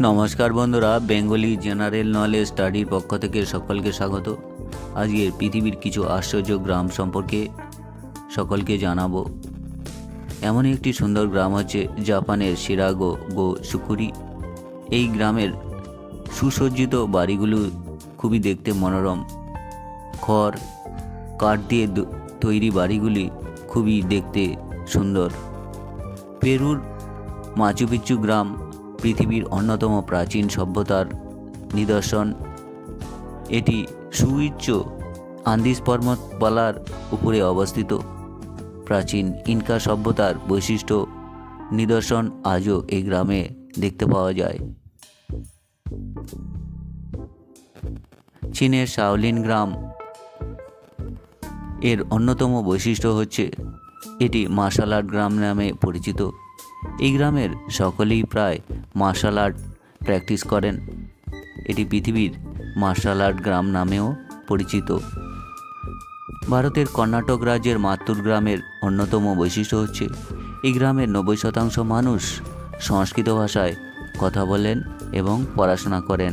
নমস্কার বন্ধুরা, Bengali general knowledge স্টাডির পক্ষ থেকে সকলকে স্বাগত। আজকে পৃথিবীর কিছু আশ্চর্য গ্রাম সম্পর্কে সকলকে জানাবো। এমন একটি সুন্দর গ্রাম হচ্ছে জাপানের শিরাগো গো সুকুরি। এই গ্রামের সুসজ্জিত বাড়িগুলো খুবই দেখতে মনোরম। খড় কাঠ দিয়ে তৈরি বাড়িগুলি খুবই দেখতে সুন্দর। পেরুর মাচু পিচ্চু গ্রাম পৃথিবীর অন্যতম প্রাচীন সভ্যতার নিদর্শন। এটি সুউচ্চ আন্দিজ পর্বতমালার উপরে অবস্থিত। প্রাচীন ইনকা সভ্যতার বৈশিষ্ট্য নিদর্শন আজও এই গ্রামে দেখতে পাওয়া যায়। চীনের শাওলিন গ্রাম এর অন্যতম বৈশিষ্ট্য হচ্ছে এটি মার্শাল আর্ট গ্রাম নামে পরিচিত। এই গ্রামের সকলেই প্রায় মার্শাল আর্ট প্র্যাকটিস করেন। এটি পৃথিবীর মার্শাল আর্ট গ্রাম নামেও পরিচিত। ভারতের কর্ণাটক রাজ্যের মাত্তুর গ্রামের অন্যতম বৈশিষ্ট্য হচ্ছে এই গ্রামের 90% মানুষ সংস্কৃত ভাষায় কথা বলেন এবং পড়াশোনা করেন।